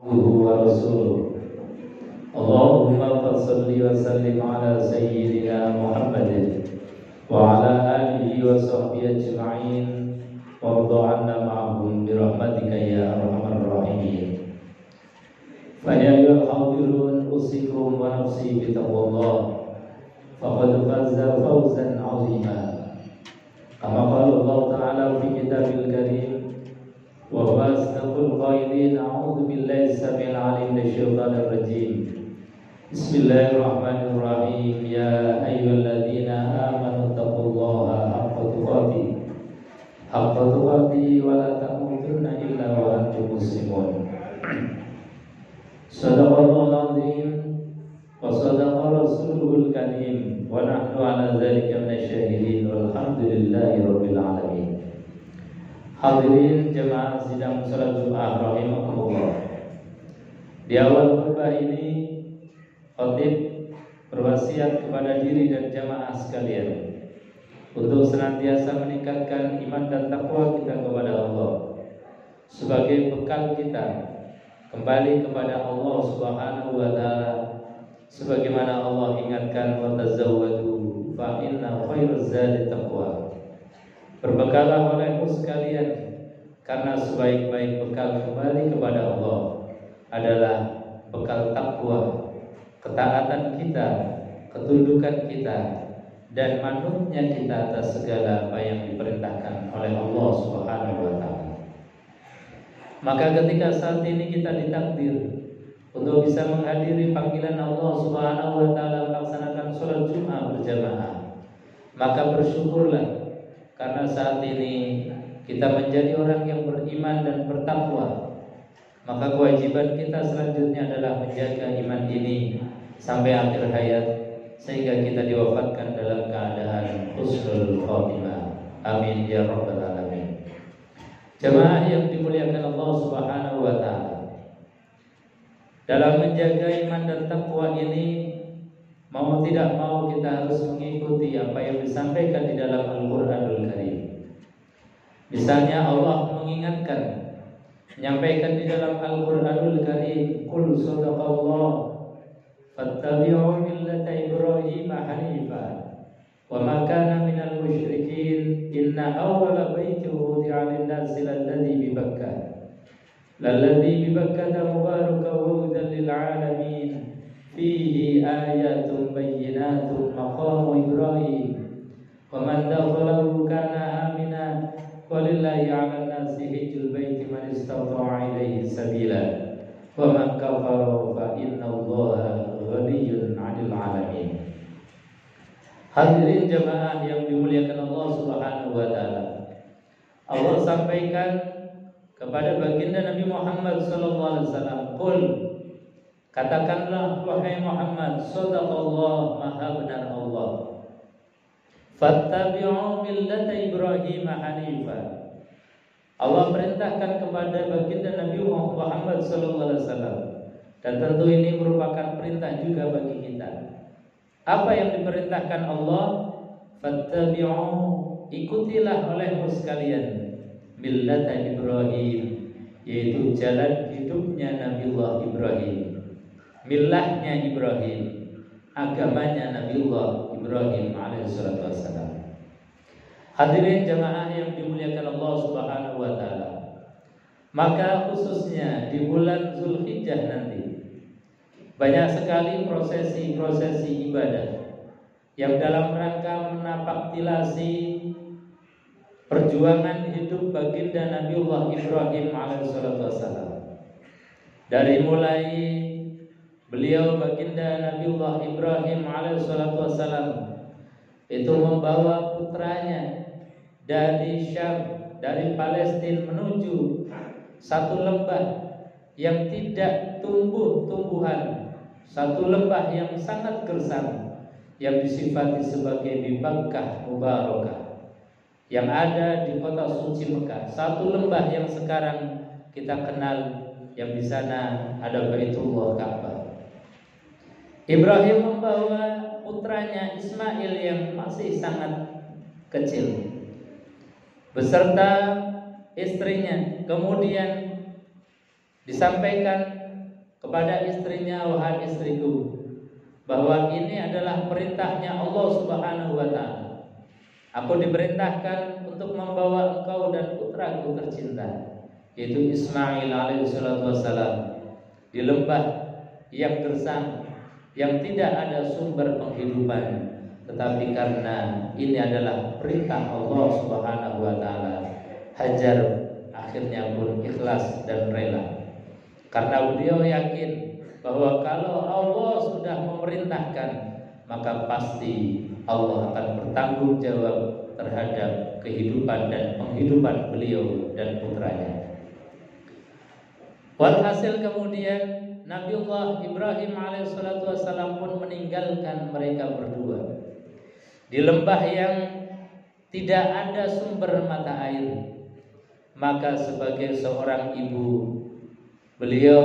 ورسوله اللهم صل وسلم على سيدنا محمد وعلى آله وصحبه أجمعين وارض عنا معهم برحمتك يا أرحم الراحمين. فيا أيها الحاضرون أوصيكم ونفسي بتقوى الله فقد فاز فوزا عظيما. كما قال الله تعالى في كتابه الكريم وهو أصدق القائلين أعوذ بالله السميع العليم من الشيطان الرجيم بسم الله الرحمن الرحيم يا أيها الذين آمنوا اتقوا الله حق تقاته ولا تموتن إلا وأنتم مسلمون. صدق الله العظيم وصدق رسوله الكريم ونحن على ذلك من الشاهدين والحمد لله رب العالمين. Hadirin jemaah sidang salat Jumat rahimakumullah. Di awal khutbah ini khatib berwasiat kepada diri dan jemaah sekalian untuk senantiasa meningkatkan iman dan takwa kita kepada Allah sebagai bekal kita kembali kepada Allah Subhanahu wa taala, sebagaimana Allah ingatkan wa tazawwadu fa inna khairaz zadi taqwa. Berbekalah olehmu sekalian, karena sebaik-baik bekal kembali kepada Allah adalah bekal takwa, ketaatan kita, ketundukan kita, dan manutnya kita atas segala apa yang diperintahkan oleh Allah Subhanahu wa taala. Maka ketika saat ini kita ditakdir untuk bisa menghadiri panggilan Allah Subhanahu wa taala melaksanakan sholat Jumat berjamaah, maka bersyukurlah karena saat ini kita menjadi orang yang beriman dan bertakwa. Maka kewajiban kita selanjutnya adalah menjaga iman ini sampai akhir hayat, sehingga kita diwafatkan dalam keadaan husnul khotimah. Amin ya rabbal alamin. Jemaah yang dimuliakan Allah Subhanahu wa taala, dalam menjaga iman dan takwa ini, mau tidak mau kita harus mengikuti apa yang disampaikan di dalam Al-Qur'anul Karim. Misalnya Allah mengingatkan, menyampaikan di dalam Al-Qur'anul Karim, "Qul sadaqallah fattabi'u millata Ibrahim hanifa wa ma kana minal musyrikin inna awwala baitin wudi'a lin-nasi lalladzi bi Bakkah mubarakan wa hudan lil 'alamin fihi ayatun bayyinatun maqamu Ibrahim wa man dakhalahu kana amina walillahi 'alan nasi hajjul baiti man istata'a ilaihi sabila wa man kafara fa innallaha ghaniyyun 'anil 'alamin." Hadirin jemaah yang dimuliakan Allah Subhanahu wa taala, Allah sampaikan kepada baginda Nabi Muhammad sallallahu alaihi wasallam, "Qul," katakanlah wahai Muhammad, "Sadaqallah, maha benar Allah. Fattabi'u millata Ibrahim hanifa." Allah perintahkan kepada baginda Nabi Muhammad sallallahu alaihi wasallam, dan tentu ini merupakan perintah juga bagi kita. Apa yang diperintahkan Allah? Fattabi'u, ikutilah olehmu sekalian, millata Ibrahim, yaitu jalan hidupnya Nabiullah Ibrahim. Millahnya Ibrahim, agamanya Nabiullah Ibrahim alaihissalatu wassalam. Hadirin jemaah yang dimuliakan Allah Subhanahu wa taala, maka khususnya di bulan Zulhijjah nanti banyak sekali prosesi-prosesi ibadah yang dalam rangka menapaktilasi perjuangan hidup baginda Nabiullah Ibrahim alaihissalatu wassalam. Dari mulai beliau baginda Nabiullah Ibrahim alaihissalatu wassalam itu membawa putranya dari Syam, dari Palestina menuju satu lembah yang tidak tumbuh-tumbuhan, satu lembah yang sangat gersam yang disifati sebagai Bakkah Mubarakah yang ada di kota suci Mekah, satu lembah yang sekarang kita kenal yang di sana ada Baitullah Ka'bah. Ibrahim membawa putranya Ismail yang masih sangat kecil beserta istrinya. Kemudian disampaikan kepada istrinya, wahai istriku, bahwa ini adalah perintahnya Allah Subhanahu wa ta'ala. Aku diperintahkan untuk membawa engkau dan putraku tercinta, yaitu Ismail alaihi salatu wassalam, di lembah yang gersang, yang tidak ada sumber penghidupan, tetapi karena ini adalah perintah Allah Subhanahu wa ta'ala, Hajar akhirnya pun ikhlas dan rela. Karena beliau yakin bahwa kalau Allah sudah memerintahkan, maka pasti Allah akan bertanggung jawab terhadap kehidupan dan penghidupan beliau dan putranya. Walhasil kemudian Nabiullah Ibrahim alaihissalatu wassalam pun meninggalkan mereka berdua di lembah yang tidak ada sumber mata air. Maka sebagai seorang ibu, beliau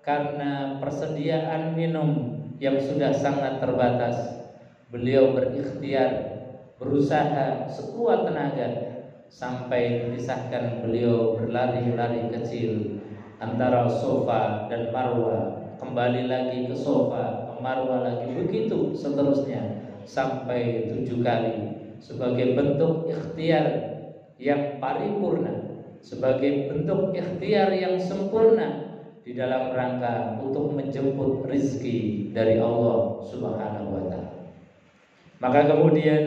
karena persediaan minum yang sudah sangat terbatas, beliau berikhtiar, berusaha sekuat tenaga sampai disahkan beliau berlari-lari kecil antara Sofa dan Marwa, kembali lagi ke Sofa, ke Marwa lagi, begitu seterusnya sampai 7 kali sebagai bentuk ikhtiar yang paripurna, sebagai bentuk ikhtiar yang sempurna di dalam rangka untuk menjemput rizki dari Allah Subhanahu wa ta'ala. Maka kemudian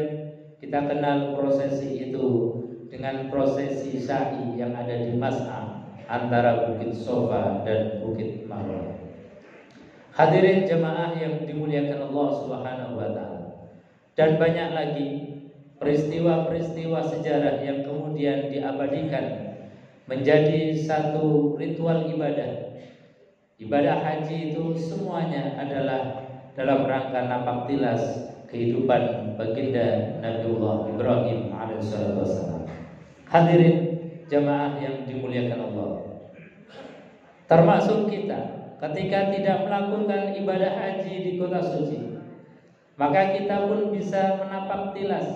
kita kenal prosesi itu dengan prosesi sa'i yang ada di Mas'a antara Bukit Sofa dan Bukit Marwa. Hadirin jemaah yang dimuliakan Allah Subhanahu wa ta'ala. Dan banyak lagi peristiwa-peristiwa sejarah yang kemudian diabadikan menjadi satu ritual ibadah. Ibadah haji itu semuanya adalah dalam rangka napak tilas kehidupan baginda Nabiullah Ibrahim alaihissalam. Hadirin jamaah yang dimuliakan Allah, termasuk kita ketika tidak melakukan ibadah haji di kota suci, maka kita pun bisa menapak tilas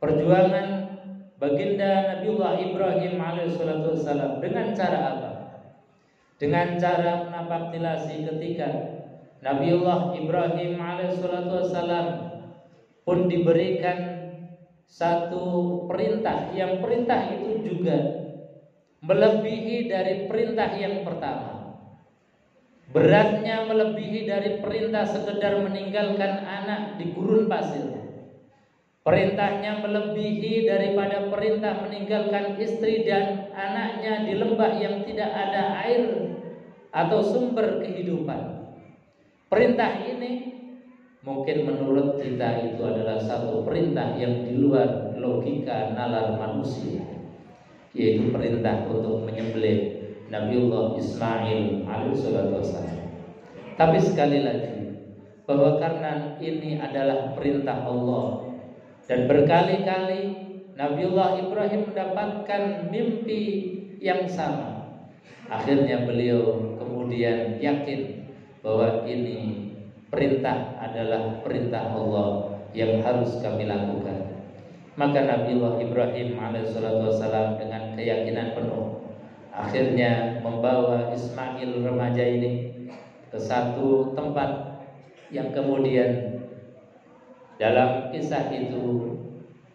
perjuangan baginda Nabiullah Ibrahim alaihissalam. Dengan cara apa? Dengan cara menapak tilasi ketika Nabiullah Ibrahim alaihissalam pun diberikan satu perintah, yang perintah itu juga melebihi dari perintah yang pertama. Beratnya melebihi dari perintah sekedar meninggalkan anak di gurun pasir. Perintahnya melebihi daripada perintah meninggalkan istri dan anaknya di lembah yang tidak ada air atau sumber kehidupan. Perintah ini mungkin menurut kita itu adalah satu perintah yang di luar logika nalar manusia, yaitu perintah untuk menyembelih Nabiullah Ismail alaihissalam. Tapi sekali lagi, bahwa karena ini adalah perintah Allah, dan berkali-kali Nabiullah Ibrahim mendapatkan mimpi yang sama, akhirnya beliau kemudian yakin bahwa ini perintah adalah perintah Allah yang harus kami lakukan. Maka Nabiullah Ibrahim alaihissalam dengan keyakinan penuh akhirnya membawa Ismail remaja ini ke satu tempat yang kemudian dalam kisah itu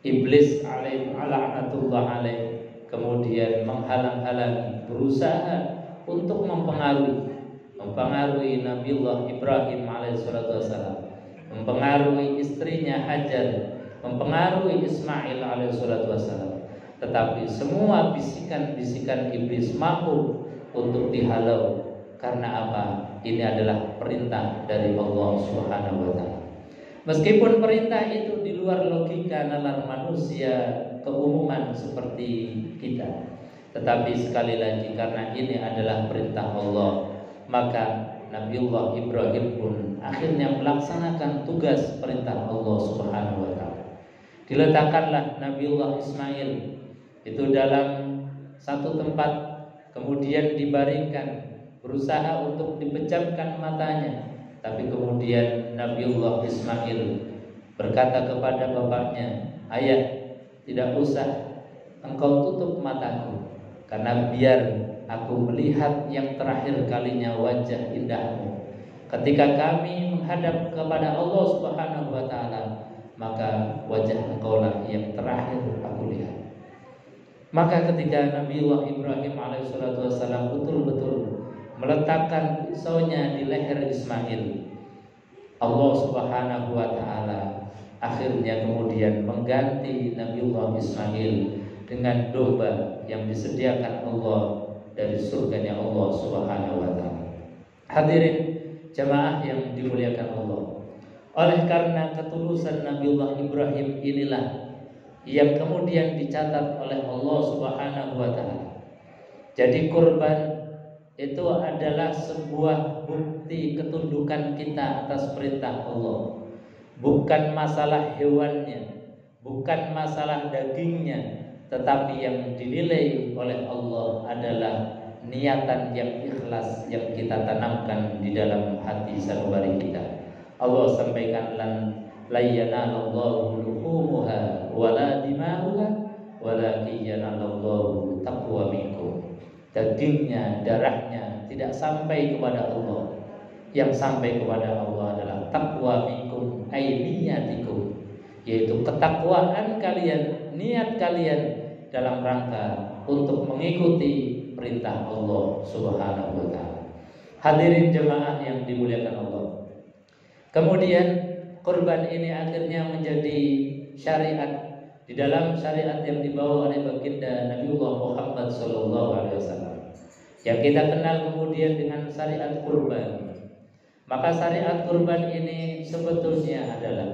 iblis laknatullah alaih kemudian menghalang-halangi, berusaha untuk mempengaruhi Nabiullah Ibrahim alaihissalam, mempengaruhi istrinya Hajar, mempengaruhi Ismail alaihissalam. Tetapi semua bisikan-bisikan iblis mampu untuk dihalau. Karena apa? Ini adalah perintah dari Allah Subhanahu wa ta'ala. Meskipun perintah itu di luar logika nalar manusia keumuman seperti kita, tetapi sekali lagi karena ini adalah perintah Allah, maka Nabiullah Ibrahim pun akhirnya melaksanakan tugas perintah Allah Subhanahu wa ta'ala. Diletakkanlah Nabiullah Ismail itu dalam satu tempat, kemudian dibaringkan, berusaha untuk dipejamkan matanya. Tapi kemudian Nabiullah Ismail berkata kepada bapaknya, "Ayah, tidak usah engkau tutup mataku, karena biar aku melihat yang terakhir kalinya wajah indahmu. Ketika kami menghadap kepada Allah Subhanahu wa ta'ala, maka wajah engkaulah yang terakhir aku lihat. Maka ketika Nabiullah Ibrahim alaihissalatu wassalam betul-betul meletakkan pisaunya di leher Ismail, Allah Subhanahu wa ta'ala akhirnya kemudian mengganti Nabiullah Ismail dengan domba yang disediakan Allah dari surganya Allah Subhanahu wa ta'ala. Hadirin jamaah yang dimuliakan Allah, oleh karena ketulusan Nabiullah Ibrahim inilah yang kemudian dicatat oleh Allah Subhanahu wa ta'ala. Jadi kurban itu adalah sebuah bukti ketundukan kita atas perintah Allah. Bukan masalah hewannya, bukan masalah dagingnya, tetapi yang dinilai oleh Allah adalah niatan yang ikhlas yang kita tanamkan di dalam hati sanubari kita. Allah sampaikan, la yanalallahu luhumuha wala dima'uha walakin yanalallahu taqwa minkum. Dagingnya, darahnya tidak sampai kepada Allah. Yang sampai kepada Allah adalah taqwa minkum ay niyatikum, yaitu ketakwaan kalian, niat kalian dalam rangka untuk mengikuti perintah Allah Subhanahu wa ta'ala. Hadirin jemaah yang dimuliakan Allah. Kemudian kurban ini akhirnya menjadi syariat di dalam syariat yang dibawa oleh baginda Nabiullah Muhammad SAW, yang kita kenal kemudian dengan syariat kurban. Maka syariat kurban ini sebetulnya adalah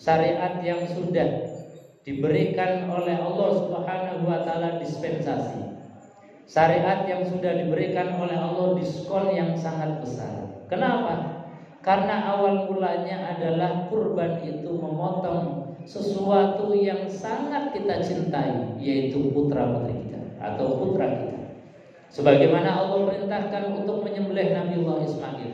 syariat yang sudah diberikan oleh Allah Subhanahu wa ta'ala dispensasi. Syariat yang sudah diberikan oleh Allah diskon yang sangat besar. Kenapa? Karena awal mulanya adalah kurban itu memotong sesuatu yang sangat kita cintai, yaitu putra-putri kita atau putra kita. Sebagaimana Allah perintahkan untuk menyembelih Nabiullah Ismail.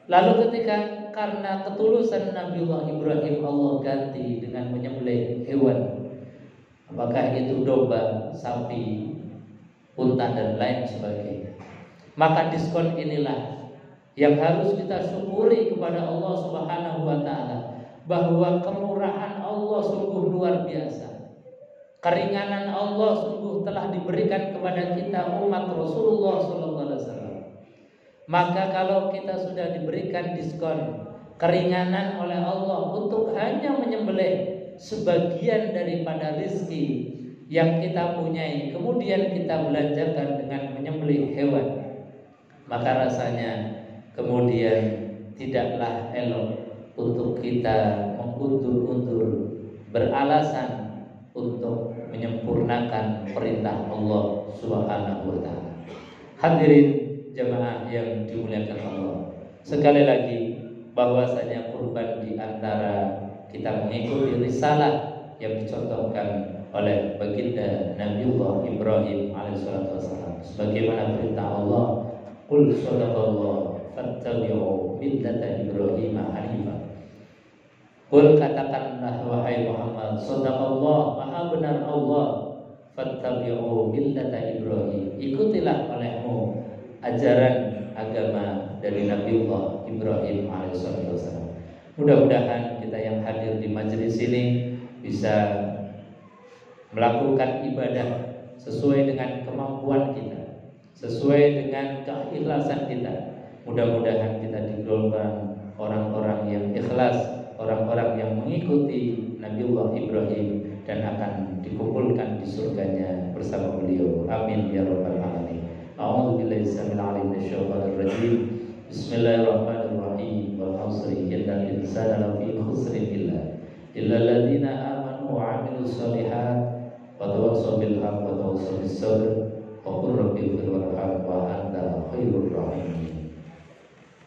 Lalu ketika karena ketulusan Nabiullah Ibrahim, Allah ganti dengan menyembelih hewan. Apakah itu domba, sapi, unta dan lain sebagainya. Maka diskon inilah yang harus kita syukuri kepada Allah Subhanahu wa ta'ala, bahwa kemurahan Allah sungguh luar biasa. Keringanan Allah sungguh telah diberikan kepada kita umat Rasulullah SAW. Maka kalau kita sudah diberikan diskon, keringanan oleh Allah untuk hanya menyembelih sebagian daripada rizki yang kita punyai, kemudian kita belanjakan dengan menyembelih hewan, maka rasanya kemudian tidaklah elok untuk kita mengundur-undur beralasan untuk menyempurnakan perintah Allah Subhanahu wa ta'ala. Hadirin jemaah yang dimuliakan Allah, sekali lagi bahwasanya kurban di antara kita mengikuti risalah yang dicontohkan oleh baginda Nabiullah Ibrahim alaihissalam, sebagaimana perintah Allah, qul sadaqallah fattabi'u millata Ibrahim hanifan. Qul, katakanlah wahai Muhammad, sadaqallah, maha benar Allah, fattabi'u millata Ibrahim, ikutilah olehmu ajaran agama dari Nabiullah Ibrahim alaihissalam. Mudah-mudahan kita yang hadir di majelis ini bisa melakukan ibadah sesuai dengan kemampuan kita, sesuai dengan keikhlasan kita. Mudah-mudahan kita digolongkan orang-orang yang ikhlas, orang-orang yang mengikuti Nabiullah Ibrahim dan akan dikumpulkan di surganya bersama beliau. Amin ya rabbal alamin. A'udzu billahi samil alim minasyaitonir rajim. Bismillahirrahmanirrahim. Wal 'asri innal insana lafi khusrin illa alladziina aamanu wa 'amilus shalihaati wa tawassaw bil haqqi wa tawassaw bis sabr wa qur rabbi ighfir warham wa anta khairur rahimin.